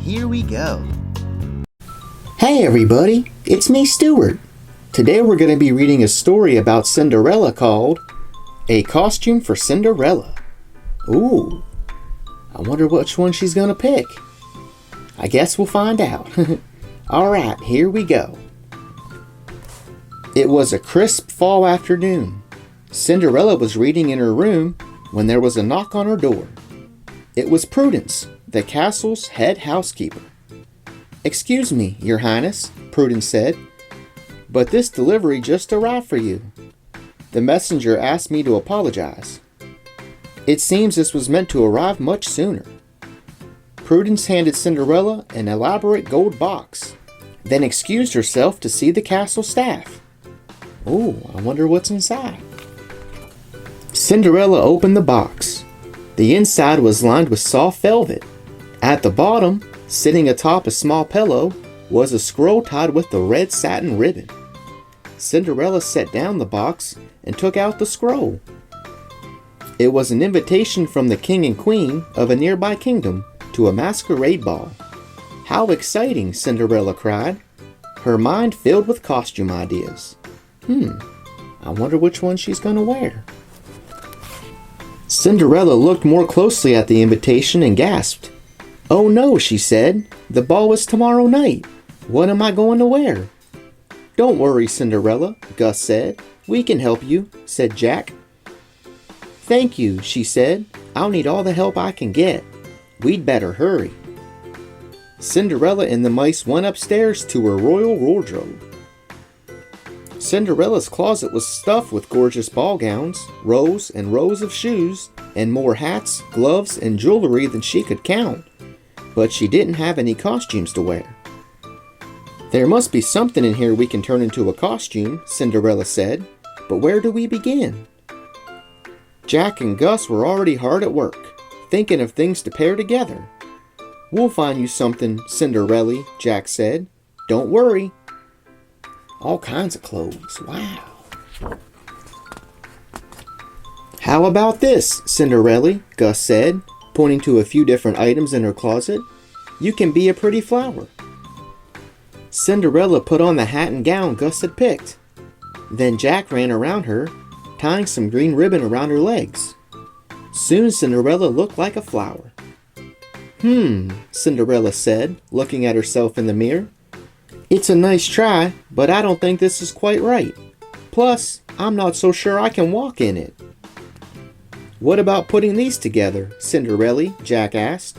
here we go. Hey everybody, it's me Stuart. Today we're going to be reading a story about Cinderella called A Costume for Cinderella. Ooh, I wonder which one she's going to pick. I guess we'll find out. Alright, here we go. It was a crisp fall afternoon. Cinderella was reading in her room when there was a knock on her door. It was Prudence, the castle's head housekeeper. "Excuse me, Your Highness," Prudence said, "but this delivery just arrived for you. The messenger asked me to apologize. It seems this was meant to arrive much sooner." Prudence handed Cinderella an elaborate gold box, then excused herself to see the castle staff. "Ooh, I wonder what's inside." Cinderella opened the box. The inside was lined with soft velvet. At the bottom, sitting atop a small pillow, was a scroll tied with a red satin ribbon. Cinderella set down the box and took out the scroll. It was an invitation from the king and queen of a nearby kingdom to a masquerade ball. "How exciting!" Cinderella cried, her mind filled with costume ideas. I wonder which one she's going to wear. Cinderella looked more closely at the invitation and gasped. "Oh no," she said, "the ball is tomorrow night. What am I going to wear?" "Don't worry, Cinderella," Gus said. "We can help you," said Jack. "Thank you," she said. "I'll need all the help I can get. We'd better hurry." Cinderella and the mice went upstairs to her royal wardrobe. Cinderella's closet was stuffed with gorgeous ball gowns, rows and rows of shoes, and more hats, gloves, and jewelry than she could count. But she didn't have any costumes to wear. "There must be something in here we can turn into a costume," Cinderella said. "But where do we begin?" Jack and Gus were already hard at work, thinking of things to pair together. "We'll find you something, Cinderella," Jack said. "Don't worry." All kinds of clothes. Wow. "How about this, Cinderella?" Gus said, pointing to a few different items in her closet. "You can be a pretty flower." Cinderella put on the hat and gown Gus had picked. Then Jack ran around her, tying some green ribbon around her legs. Soon Cinderella looked like a flower. Cinderella said, looking at herself in the mirror. "It's a nice try, but I don't think this is quite right. Plus, I'm not so sure I can walk in it." "What about putting these together, Cinderella?" Jack asked.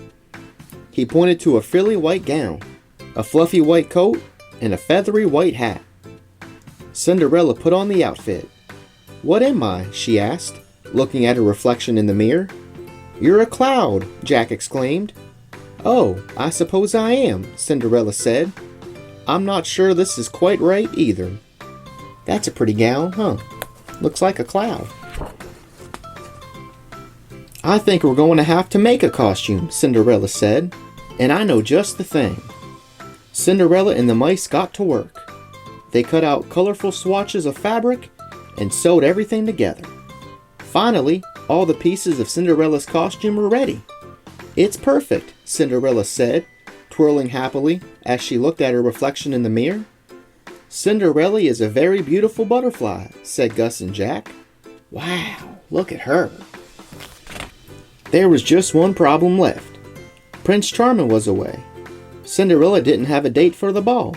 He pointed to a frilly white gown, a fluffy white coat, and a feathery white hat. Cinderella put on the outfit. "What am I?" she asked, looking at her reflection in the mirror. "You're a cloud!" Jack exclaimed. "Oh, I suppose I am," Cinderella said. "I'm not sure this is quite right either." "That's a pretty gown, huh? Looks like a cloud." "I think we're going to have to make a costume," Cinderella said, "and I know just the thing." Cinderella and the mice got to work. They cut out colorful swatches of fabric and sewed everything together. Finally, all the pieces of Cinderella's costume were ready. "It's perfect," Cinderella said, twirling happily as she looked at her reflection in the mirror. "Cinderella is a very beautiful butterfly," said Gus and Jack. "Wow, look at her." There was just one problem left. Prince Charming was away. Cinderella didn't have a date for the ball.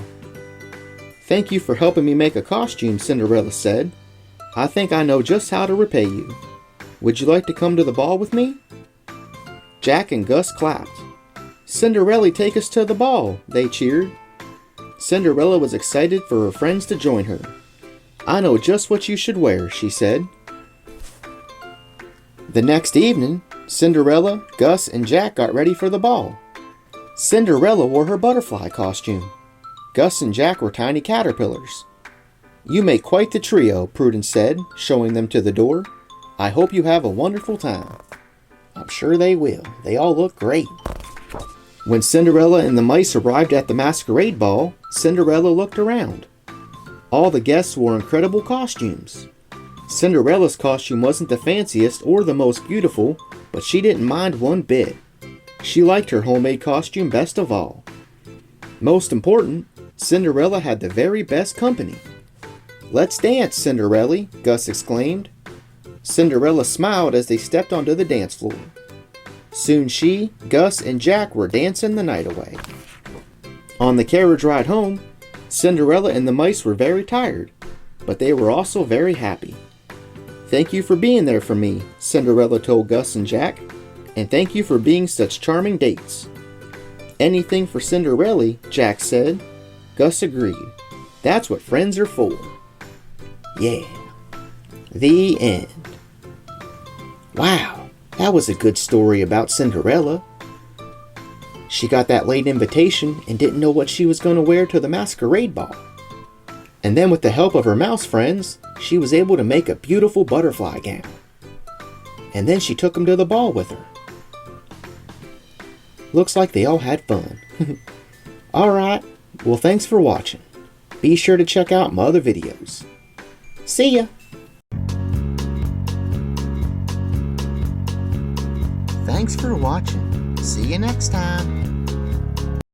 "Thank you for helping me make a costume," Cinderella said. "I think I know just how to repay you. Would you like to come to the ball with me?" Jack and Gus clapped. "Cinderella, take us to the ball," they cheered. Cinderella was excited for her friends to join her. "I know just what you should wear," she said. The next evening, Cinderella, Gus, and Jack got ready for the ball. Cinderella wore her butterfly costume. Gus and Jack were tiny caterpillars. "You make quite the trio," Prudence said, showing them to the door. "I hope you have a wonderful time." "I'm sure they will. They all look great." When Cinderella and the mice arrived at the masquerade ball, Cinderella looked around. All the guests wore incredible costumes. Cinderella's costume wasn't the fanciest or the most beautiful, but she didn't mind one bit. She liked her homemade costume best of all. Most important, Cinderella had the very best company. "Let's dance, Cinderella," Gus exclaimed. Cinderella smiled as they stepped onto the dance floor. Soon she, Gus, and Jack were dancing the night away. On the carriage ride home, Cinderella and the mice were very tired, but they were also very happy. "Thank you for being there for me," Cinderella told Gus and Jack, "and thank you for being such charming dates." "Anything for Cinderella," Jack said. Gus agreed. "That's what friends are for." Yeah. The end. Wow, that was a good story about Cinderella. She got that late invitation and didn't know what she was going to wear to the masquerade ball. And then with the help of her mouse friends, she was able to make a beautiful butterfly gown. And then she took them to the ball with her. Looks like they all had fun. Alright, well thanks for watching. Be sure to check out my other videos. See ya! Thanks for watching. See you next time.